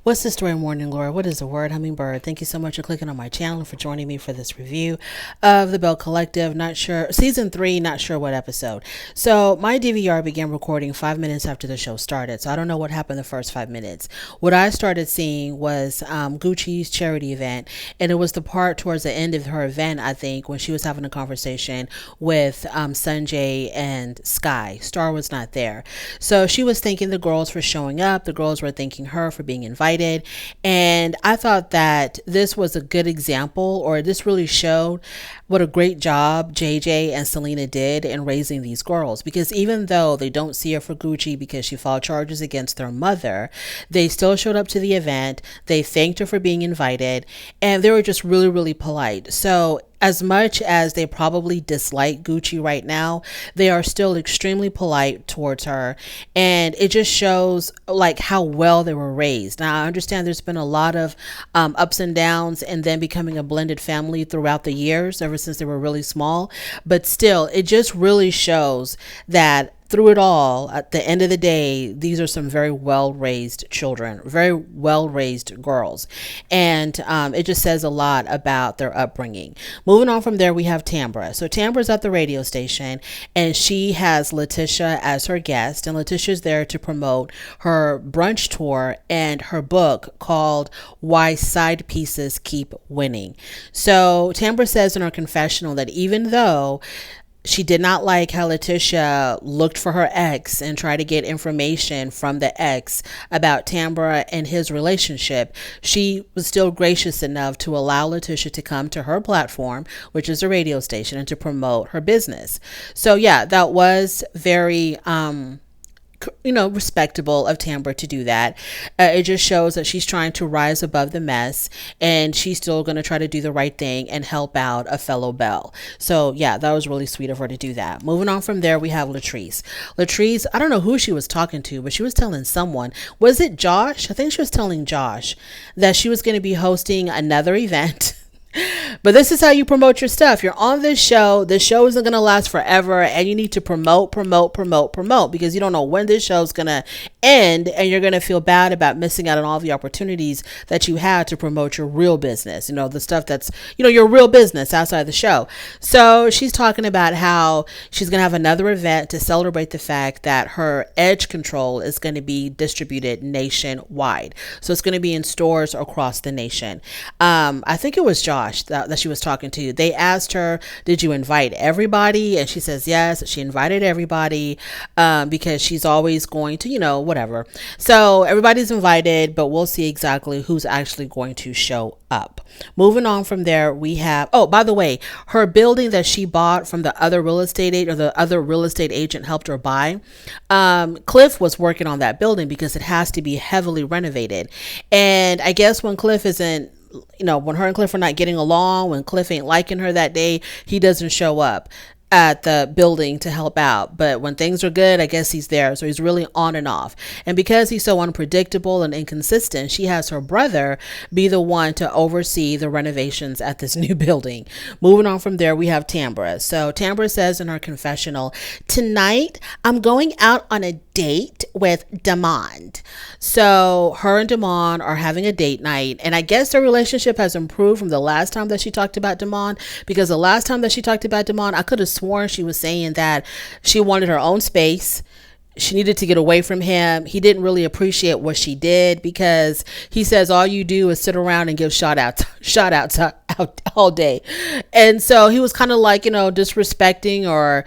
What's the story, Morning Glory? What is the word, Hummingbird? Thank you so much for clicking on my channel and for joining me for this review of the BelleCollective. Not sure, season 3, not sure what episode. So my DVR began recording 5 minutes after the show started. So I don't know what happened the first 5 minutes. What I started seeing was Gucci's charity event, and it was the part towards the end of her event, I think, when she was having a conversation with Sanjay and Sky. Star was not there. So she was thanking the girls for showing up. The girls were thanking her for being invited. And I thought that this was a good example, or this really showed what a great job JJ and Selena did in raising these girls. Because even though they don't see her for Gucci because she filed charges against their mother, they still showed up to the event. They thanked her for being invited, and they were just really, really polite. So as much as they probably dislike Gucci right now, they are still extremely polite towards her. And it just shows like how well they were raised. Now, I understand there's been a lot of ups and downs and then becoming a blended family throughout the years, ever since they were really small. But still, it just really shows that through it all, at the end of the day, these are some very well-raised children, very well-raised girls. And it just says a lot about their upbringing. Moving on from there, we have Tambra. So Tambra's at the radio station, and she has Letitia as her guest. And Letitia's there to promote her brunch tour and her book called Why Side Pieces Keep Winning. So Tambra says in her confessional that even though she did not like how Letitia looked for her ex and tried to get information from the ex about Tambra and his relationship, she was still gracious enough to allow Letitia to come to her platform, which is a radio station, and to promote her business. So yeah, that was very respectable of Tambra to do that. It just shows that she's trying to rise above the mess, and she's still going to try to do the right thing and help out a fellow Belle. So yeah, that was really sweet of her to do that. Moving on from there, we have Latrice. Latrice, I don't know who she was talking to, but she was telling someone. Was it Josh? I think she was telling Josh that she was going to be hosting another event. But this is how you promote your stuff. You're on this show. This show isn't going to last forever, and you need to promote, because you don't know when this show is going to end, and you're going to feel bad about missing out on all the opportunities that you had to promote your real business. The stuff that's, your real business outside the show. So she's talking about how she's going to have another event to celebrate the fact that her edge control is going to be distributed nationwide. So it's going to be in stores across the nation. I think it was Josh that she was talking to. They asked her, did you invite everybody? And she says yes, she invited everybody because she's always going to, whatever. So everybody's invited, but we'll see exactly who's actually going to show up. Moving on from there, we have, oh, by the way, her building that she bought from the other real estate agent, or the other real estate agent helped her buy. Cliff was working on that building because it has to be heavily renovated. And I guess when Cliff isn't, when her and Cliff are not getting along, when Cliff ain't liking her that day, he doesn't show up at the building to help out. But when things are good, I guess he's there. So he's really on and off. And because he's so unpredictable and inconsistent, she has her brother be the one to oversee the renovations at this new building. Moving on from there, we have Tambra. So Tambra says in her confessional, tonight I'm going out on a date with Demond. So her and Demond are having a date night, and I guess their relationship has improved from the last time that she talked about Demond, because the last time that she talked about Demond, I could have sworn she was saying that she wanted her own space. She needed to get away from him. He didn't really appreciate what she did, because he says all you do is sit around and give shout outs out all day. And so he was kind of like, disrespecting or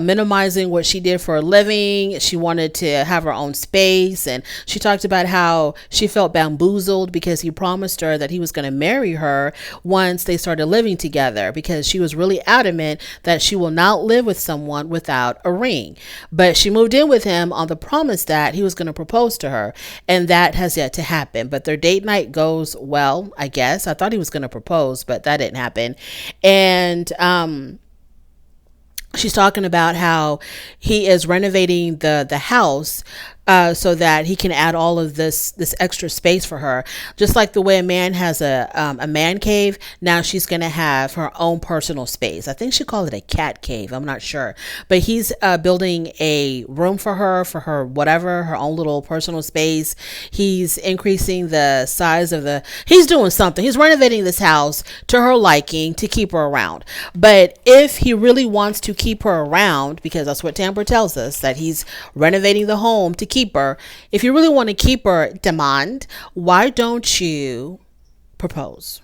minimizing what she did for a living. She wanted to have her own space. And she talked about how she felt bamboozled because he promised her that he was going to marry her once they started living together, because she was really adamant that she will not live with someone without a ring. But she moved in with him on the promise that he was going to propose to her, and that has yet to happen. But their date night goes well, I guess. I thought he was going to propose, but that didn't happen. And she's talking about how he is renovating the house so that he can add all of this extra space for her. Just like the way a man has a man cave, now she's gonna have her own personal space. I think she called it a cat cave. I'm not sure, but he's building a room for her whatever, her own little personal space. He's increasing the size of the. He's doing something. He's renovating this house to her liking to keep her around. But if he really wants to keep her around, because that's what Tamper tells us, that he's renovating the home to keep her. If you really want to keep her, demand, why don't you propose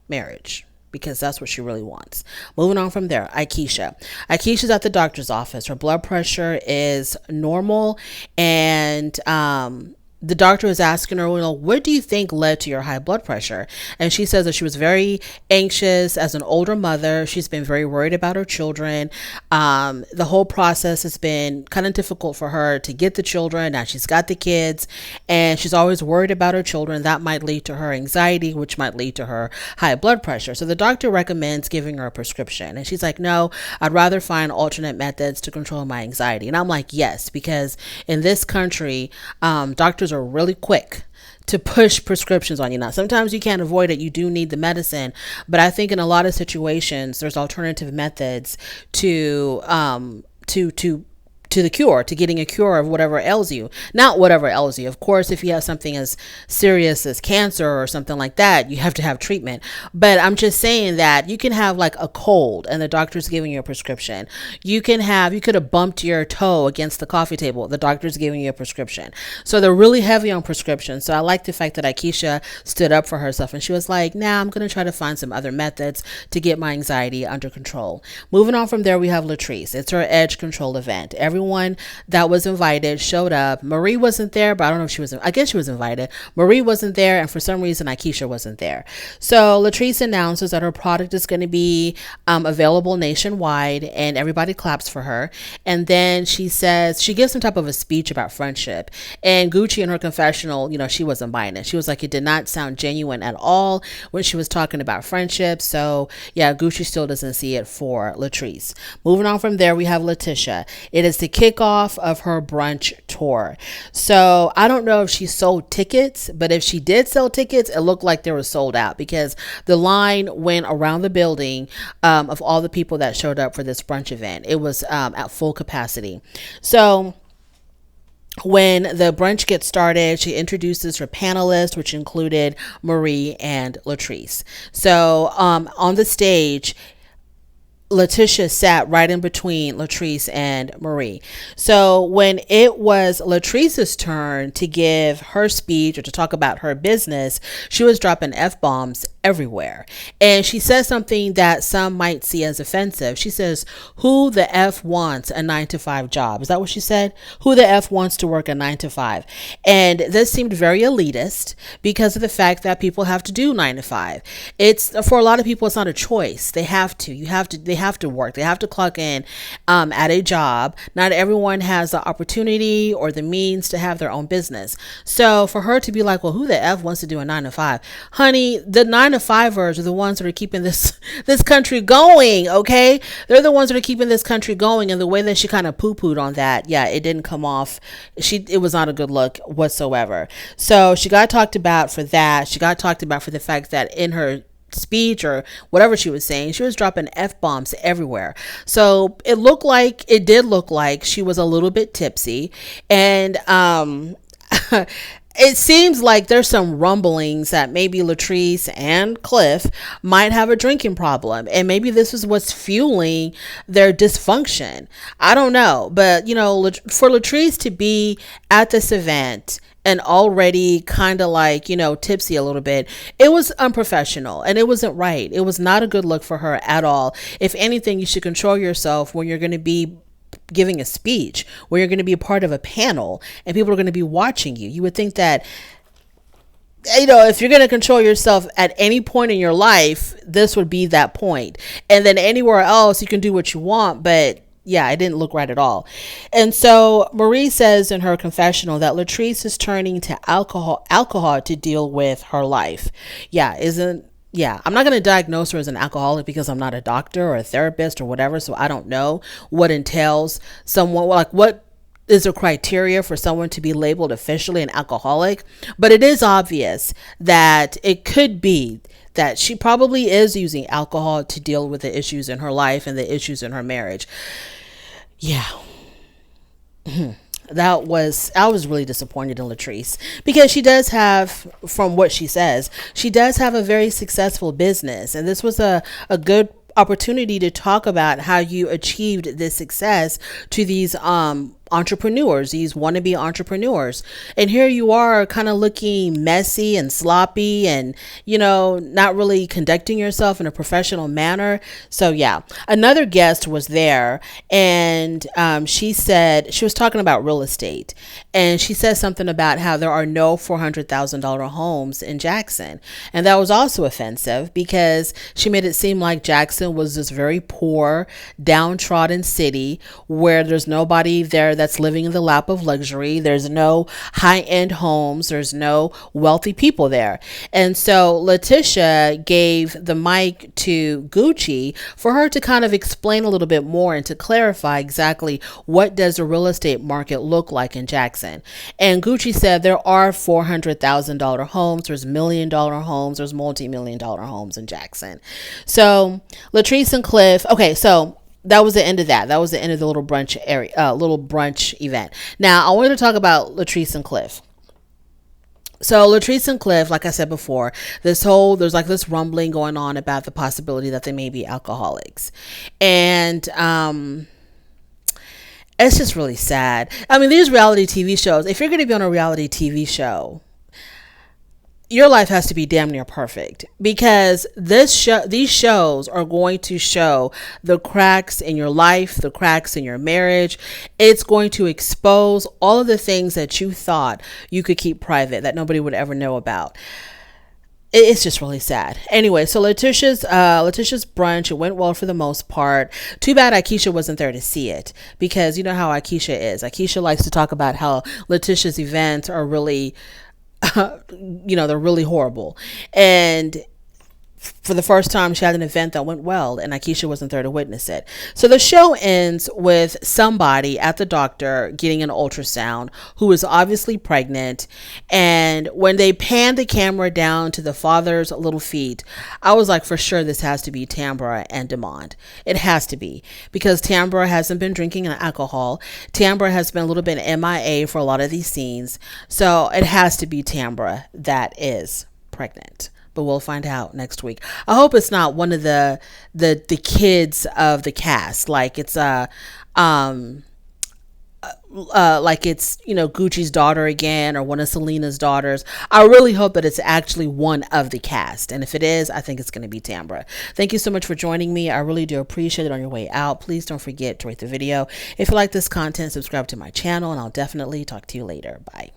marriage? Because that's what she really wants. Moving on from there, Akeisha's at the doctor's office. Her blood pressure is normal, and the doctor was asking her, what do you think led to your high blood pressure? And she says that she was very anxious as an older mother. She's been very worried about her children. The whole process has been kind of difficult for her to get the children. Now she's got the kids, and she's always worried about her children. That might lead to her anxiety, which might lead to her high blood pressure. So the doctor recommends giving her a prescription. And she's like, no, I'd rather find alternate methods to control my anxiety. And I'm like, yes, because in this country, doctors are really quick to push prescriptions on you. Now, sometimes you can't avoid it. You do need the medicine, but I think in a lot of situations, there's alternative methods to the cure, to getting a cure of whatever ails you. Not whatever ails you. Of course, if you have something as serious as cancer or something like that, you have to have treatment. But I'm just saying that you can have like a cold and the doctor's giving you a prescription. You could have bumped your toe against the coffee table. The doctor's giving you a prescription. So they're really heavy on prescriptions. So I like the fact that Akeisha stood up for herself and she was like, nah, I'm going to try to find some other methods to get my anxiety under control. Moving on from there, we have Latrice. It's her edge control event. Everyone that was invited showed up. Marie wasn't there, but I don't know if she was. I guess she was invited. Marie wasn't there, and for some reason, Akeisha wasn't there. So Latrice announces that her product is going to be available nationwide, and everybody claps for her. And then she gives some type of a speech about friendship. And Gucci in her confessional, she wasn't buying it. She was like, it did not sound genuine at all when she was talking about friendship. So yeah, Gucci still doesn't see it for Latrice. Moving on from there, we have Letitia. It is the kickoff of her brunch tour. So I don't know if she sold tickets, but if she did sell tickets, it looked like they were sold out because the line went around the building of all the people that showed up for this brunch event. It was at full capacity. So when the brunch gets started, she introduces her panelists, which included Marie and Latrice. So on the stage, Letitia sat right in between Latrice and Marie. So when it was Latrice's turn to give her speech or to talk about her business, she was dropping F-bombs everywhere. And she says something that some might see as offensive. She says, who the F wants a 9-to-5 job? Is that what she said? Who the F wants to work a 9-to-5? And this seemed very elitist because of the fact that people have to do 9-to-5. It's for a lot of people, it's not a choice. They have to work. They have to clock in at a job. Not everyone has the opportunity or the means to have their own business. So for her to be like, well, who the F wants to do a 9-to-5? Honey, the 9-to-5ers are the ones that are keeping this country going, okay? They're the ones that are keeping this country going, and the way that she kind of poo-pooed on that, yeah, it didn't come off. It was not a good look whatsoever. So she got talked about for that. She got talked about for the fact that in her speech or whatever she was saying, she was dropping F-bombs everywhere. So it did look like she was a little bit tipsy, and it seems like there's some rumblings that maybe Latrice and Cliff might have a drinking problem, and maybe this is what's fueling their dysfunction. I don't know, but for Latrice to be at this event and already kind of like, tipsy a little bit, it was unprofessional and it wasn't right. It was not a good look for her at all. If anything, you should control yourself when you're going to be giving a speech, where you're going to be a part of a panel and people are going to be watching you. You would think that, if you're going to control yourself at any point in your life, this would be that point. And then anywhere else, you can do what you want, but yeah, it didn't look right at all. And so Marie says in her confessional that Latrice is turning to alcohol to deal with her life. I'm not going to diagnose her as an alcoholic because I'm not a doctor or a therapist or whatever. So I don't know what entails someone, like what is a criteria for someone to be labeled officially an alcoholic, but it is obvious that it could be that she probably is using alcohol to deal with the issues in her life and the issues in her marriage. Yeah. I was really disappointed in Latrice, because she does have, from what she says, she does have a very successful business, and this was a good opportunity to talk about how you achieved this success to these entrepreneurs, these wannabe entrepreneurs. And here you are kind of looking messy and sloppy and, not really conducting yourself in a professional manner. So yeah, another guest was there, and she said, she was talking about real estate, and she said something about how there are no $400,000 homes in Jackson. And that was also offensive, because she made it seem like Jackson was this very poor, downtrodden city where there's nobody there that's living in the lap of luxury. There's no high-end homes. There's no wealthy people there. And so Letitia gave the mic to Gucci for her to kind of explain a little bit more and to clarify exactly what does the real estate market look like in Jackson. And Gucci said there are $400,000 homes. There's $1 million homes. There's multi-million-dollar homes in Jackson. So Latrice and Cliff. Okay, so that was the end of that. That was the end of the little brunch event. Now I wanted to talk about Latrice and Cliff. So Latrice and Cliff, like I said before, there's like this rumbling going on about the possibility that they may be alcoholics. And it's just really sad. I mean, these reality TV shows, if you're going to be on a reality TV show, your life has to be damn near perfect, because these shows are going to show the cracks in your life, the cracks in your marriage. It's going to expose all of the things that you thought you could keep private, that nobody would ever know about. It's just really sad. Anyway, so Letitia's brunch, it went well for the most part. Too bad Akeisha wasn't there to see it, because you know how Akeisha is. Akeisha likes to talk about how Letitia's events are really they're really horrible. And for the first time, she had an event that went well, and Akeisha wasn't there to witness it. So the show ends with somebody at the doctor getting an ultrasound who is obviously pregnant. And when they pan the camera down to the father's little feet, I was like, for sure, this has to be Tambra and Demond. It has to be, because Tambra hasn't been drinking alcohol. Tambra has been a little bit MIA for a lot of these scenes. So it has to be Tambra that is pregnant. But we'll find out next week. I hope it's not one of the kids of the cast, like it's Gucci's daughter again, or one of Selena's daughters. I really hope that it's actually one of the cast, and if it is, I think it's going to be Tambra. Thank you so much for joining me. I really do appreciate it. On your way out, please don't forget to rate the video. If you like this content, subscribe to my channel, and I'll definitely talk to you later. Bye.